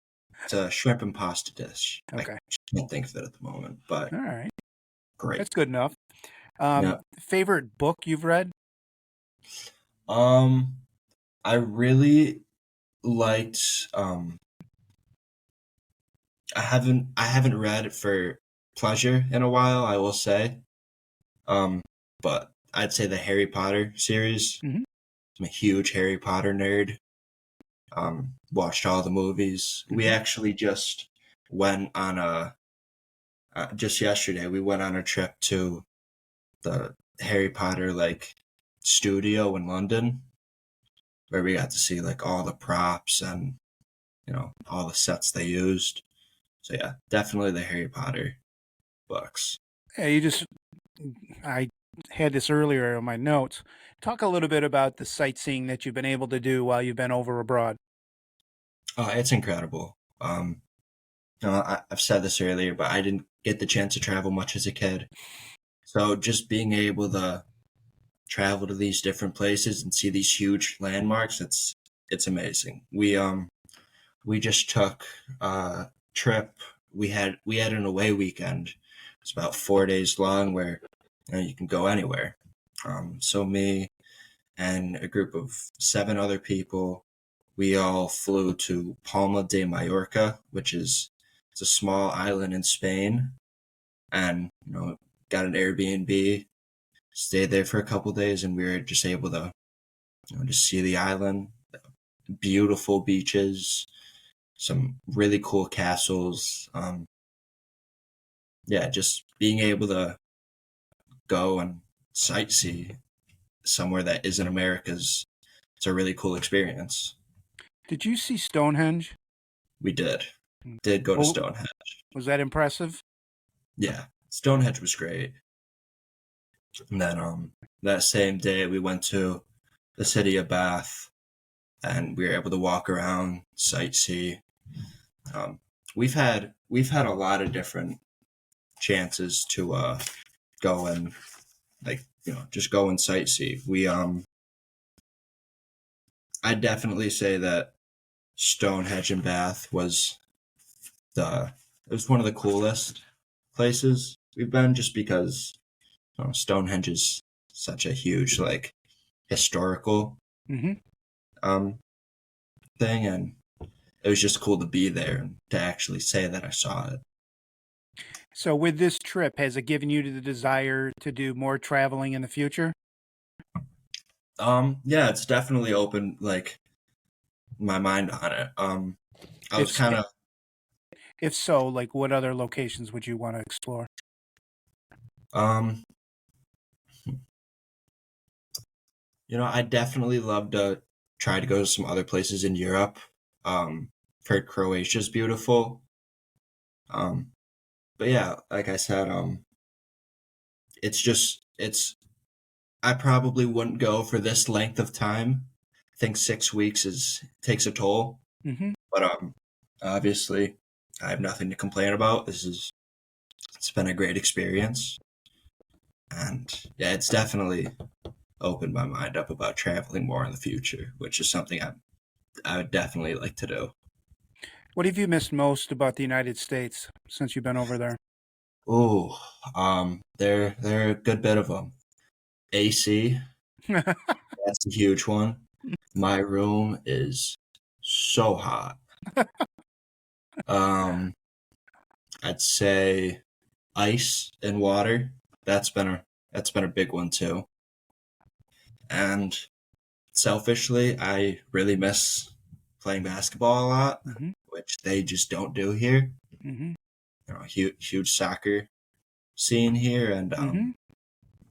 it's a shrimp and pasta dish. I Okay. just can't think of it at the moment, but All right. great. That's good enough. Yeah. Favorite book you've read? Um, I really liked. I haven't read it for pleasure in a while, I will say. Um, but I'd say the Harry Potter series. Mhm. I'm a huge Harry Potter nerd. Watched all the movies. We Mhm. actually just went on a just yesterday. We went on a trip to the Harry Potter like studio in London, where we got to see like all the props and all the sets they used. So yeah, definitely the Harry Potter books. Yeah, I had this earlier in my notes. Talk a little bit about the sightseeing that you've been able to do while you've been over abroad. Oh, it's incredible. I've said this earlier, but I didn't get the chance to travel much as a kid. So just being able to travel to these different places and see these huge landmarks, it's amazing. We just took a trip. We had an away weekend. It's about 4 days long, where you can go anywhere. So me and a group of 7 other people, we all flew to Palma de Mallorca, which is it's a small island in Spain, and got an Airbnb, stayed there for a couple days, and we were just able to just see the island, beautiful beaches, some really cool castles. Yeah, just being able to go and sightsee somewhere that isn't America's, it's a really cool experience. Did you see Stonehenge? We did. Mm. Did go to Well, Stonehenge. was that impressive? Yeah, Stonehenge was great. And then that same day we went to the city of Bath, and we were able to walk around, sightsee. Um, we've had a lot of different chances to go and like just go and sightsee. I'd definitely say that Stonehenge and Bath the it was one of the coolest places we've been, just because Stonehenge is such a huge like historical Hmm. um thing, and it was just cool to be there and to actually say that I saw it. So, with this trip, has it given you the desire to do more traveling in the future? Yeah, it's definitely opened like my mind on it. I was If kind of if so, like what other locations would you want to explore? um I definitely love to try to go to some other places in Europe. Heard Croatia's beautiful. Um, but yeah, like I said, it's I probably wouldn't go for this length of time. I think 6 weeks is takes a toll, Hmm. but obviously I have nothing to complain about. It's been a great experience, and yeah, it's definitely opened my mind up about traveling more in the future, which is something I would definitely like to do. What have you missed most about the United States since you've been over there? Oh, there are a good bit of them. AC, that's a huge one. My room is so hot. Um, I'd say ice and water. That's been a big one too. And selfishly, I really miss playing basketball a lot, hmm which they just don't do here. hmm Huge soccer scene here, and hmm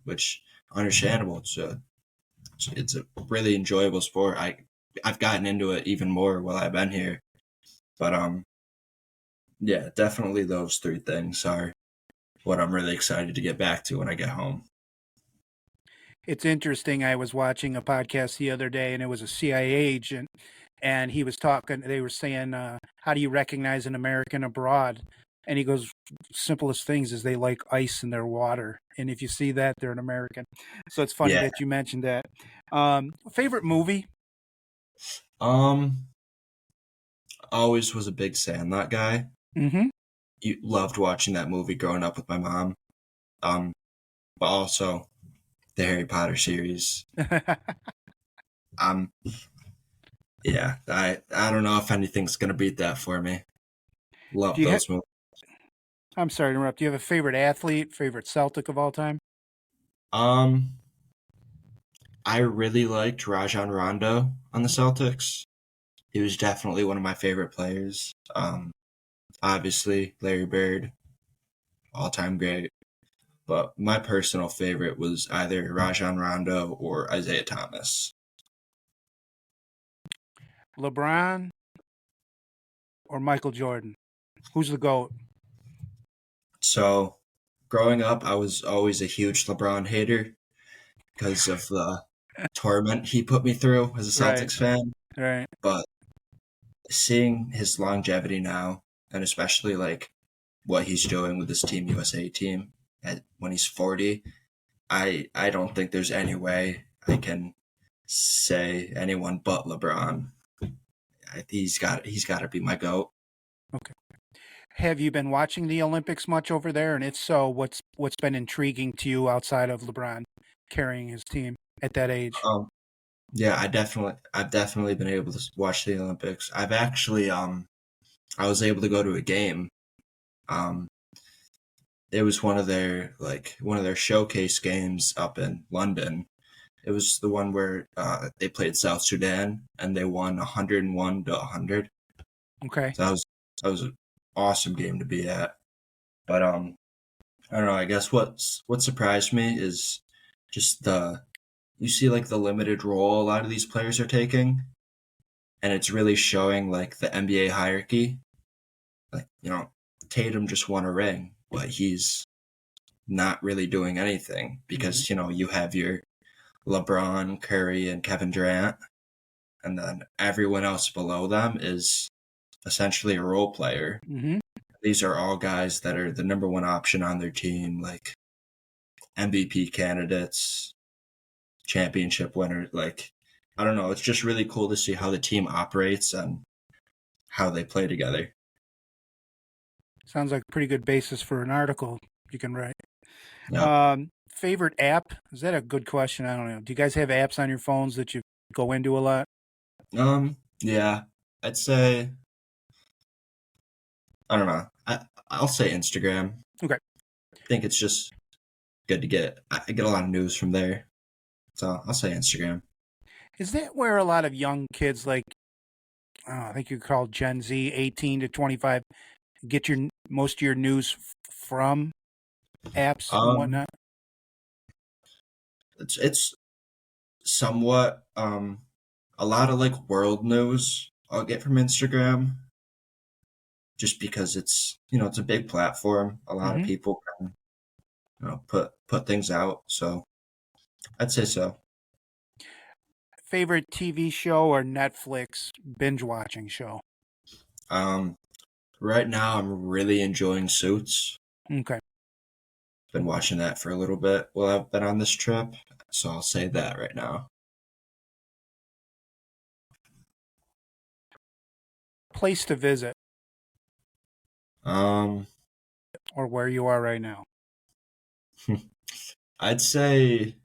which understandable. It's a really enjoyable sport. I've gotten into it even more while I've been here. But yeah, definitely those three things are what I'm really excited to get back to when I get home. It's interesting. I was watching a podcast the other day, and it was a CIA agent, and he was talking. They were saying, "How do you recognize an American abroad?" And he goes, "Simplest things is they like ice in their water, and if you see that, they're an American." So it's funny Yeah. that you mentioned that. Favorite movie? Um, always was a big Sandlot guy. Mm-hmm. You loved watching that movie growing up with my mom. Um, but also the Harry Potter series. Um, yeah, I don't know if anything's gonna beat that for me. Do Love you? those movies. I'm sorry to interrupt. Do you have a favorite athlete? Favorite Celtic of all time? Um, I really liked Rajon Rondo on the Celtics. He was definitely one of my favorite players. Obviously Larry Bird, all time great. But my personal favorite was either Rajon Rondo or Isaiah Thomas. LeBron or Michael Jordan? Who's the GOAT? So growing up, I was always a huge LeBron hater because of the torment he put me through as a Right, Celtics fan. right. But seeing his longevity now, and especially like what he's doing with his Team USA team when he's 40, I don't think there's any way I can say anyone but LeBron. He's got to be my goat. Okay. Have you been watching the Olympics much over there? And if so, what's been intriguing to you outside of LeBron carrying his team at that age? Um, yeah, I've definitely been able to watch the Olympics. I was able to go to a game. Um, it was one of their showcase games up in London. It was the one where they played South Sudan and they won 101-100. Okay. So that was an awesome game to be at. But I don't know. I guess what surprised me is just the you see like the limited role a lot of these players are taking, and it's really showing like the NBA hierarchy. Like Tatum just won a ring, but he's not really doing anything hmm because you have your LeBron, Curry, and Kevin Durant, and then everyone else below them is essentially a role player. hmm These are all guys that are the number one option on their team, like MVP candidates, championship winners. Like, I don't know. It's just really cool to see how the team operates and how they play together. Sounds like a pretty good basis for an article you can write. Yeah. Favorite app? Is that a good question? I don't know. Do you guys have apps on your phones that you go into a lot? Yeah. I'd say I don't know. I'll say Instagram. Okay. I think it's just good to I get a lot of news from there. So I'll say Instagram. Is that where a lot of young kids like, I think you call Gen Z, 18 to 25, get your most of your news from apps and Um, whatnot? it's somewhat a lot of like world news I'll get from Instagram just because it's a big platform. A lot of hmm people can put things out. So I'd say so. Favorite TV show or Netflix binge watching show? Um, right now I'm really enjoying Suits. Okay. Been watching that for a little bit while I've been on this trip, so I'll say that right now. Place to visit Um, or where you are right now. I'd say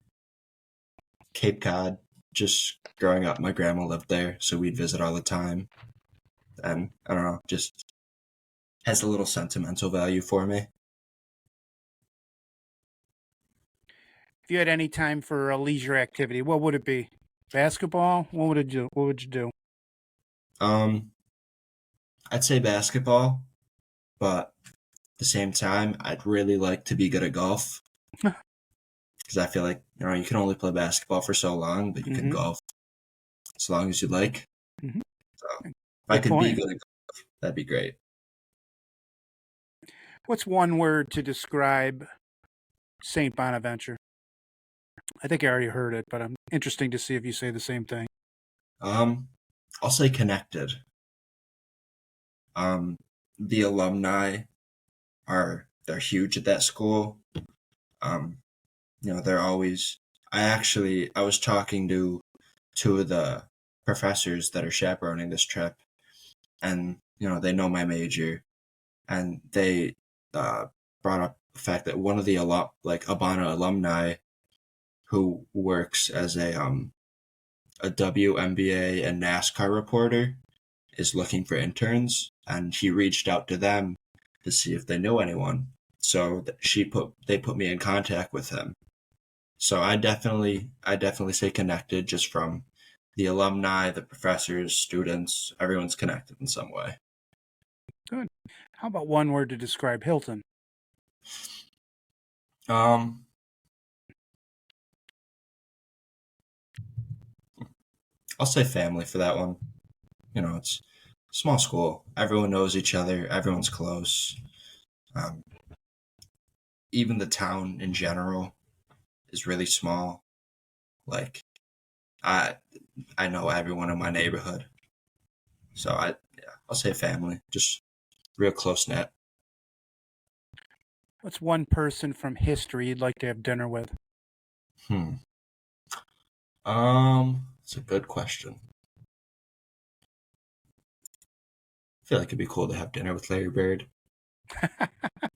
Cape Cod. Just growing up, my grandma lived there, so we'd visit all the time. And I don't know, just has a little sentimental value for me. If you had any time for a leisure activity, what would it be? Basketball? What would it do? What would you do? Um, I'd say basketball, but at the same time, I'd really like to be good at golf because I feel like you can only play basketball for so long, but you can Mhm. golf as long as you like. Mhm. So if I Good could be point. good at golf, that'd be great. What's one word to describe St. Bonaventure? I think I already heard it, but I'm interesting to see if you say the same thing. I'll say connected. The alumni they're huge at that school. Um, they're always. I was talking to two of the professors that are chaperoning this trip, and they know my major, and they brought up the fact that one of the Abana alumni who works as a WNBA and NASCAR reporter is looking for interns, and he reached out to them to see if they knew anyone. So they put me in contact with him. So I definitely say connected, just from the alumni, the professors, students, everyone's connected in some way. Good. How about one word to describe Hilton? Um, I'll say family for that one. It's a small school. Everyone knows each other. Everyone's close. Um, Even the town in general is really small. Like I I know everyone in my neighborhood. So I'll say family. Just real close knit. What's one person from history you'd like to have dinner with? Hmm. It's a good question. I feel like it'd be cool to have dinner with Larry Bird.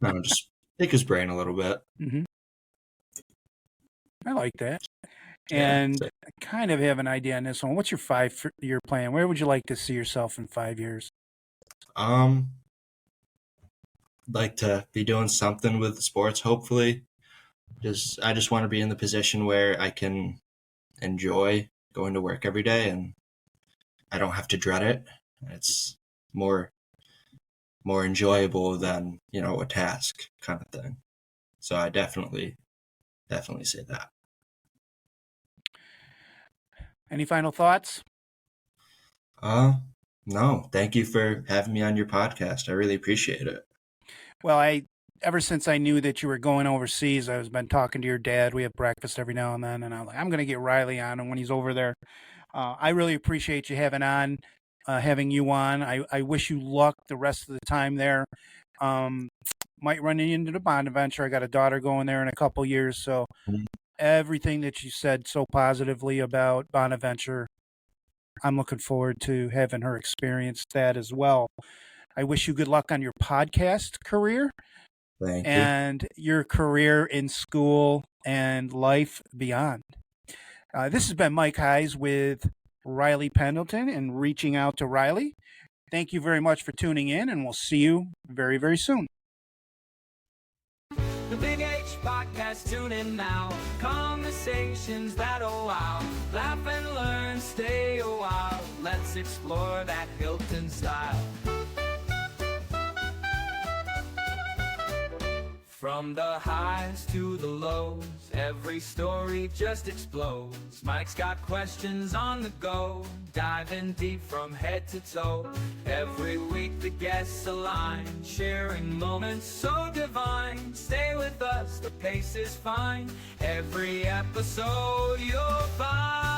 No, just pick his brain a little bit. Hmm. I like that. Yeah. And I kind of have an idea on this one. What's your 5-year plan? Where would you like to see yourself in 5 years? Um, like to be doing something with sports, hopefully. I just want to be in the position where I can enjoy going to work every day and I don't have to dread it. It's more enjoyable than, a task kind of thing. So I definitely say that. Any final thoughts? No, thank you for having me on your podcast. I really appreciate it. Well, ever since I knew that you were going overseas, I've been talking to your dad. We have breakfast every now and then, and I'm going to get Riley on, and when he's over there, I really appreciate you having you on. I wish you luck the rest of the time there. Might run into the Bonaventure. I got a daughter going there in a couple years, so everything that you said so positively about Bonaventure, I'm looking forward to having her experience that as well. I wish you good luck on your podcast career Thank you. and your career in school and life beyond. This has been Mike Hayes with Riley Pendleton and reaching out to Riley. Thank you very much for tuning in, and we'll see you very, very soon. The Big H Podcast, tune in now. Conversations that'll wow. Laugh and learn, stay a while. Let's explore that Hilton style. From the highs to the lows, every story just explodes. Mike's got questions on the go, diving deep from head to toe. Every week the guests align, sharing moments so divine. Stay with us, the pace is fine. Every episode you'll find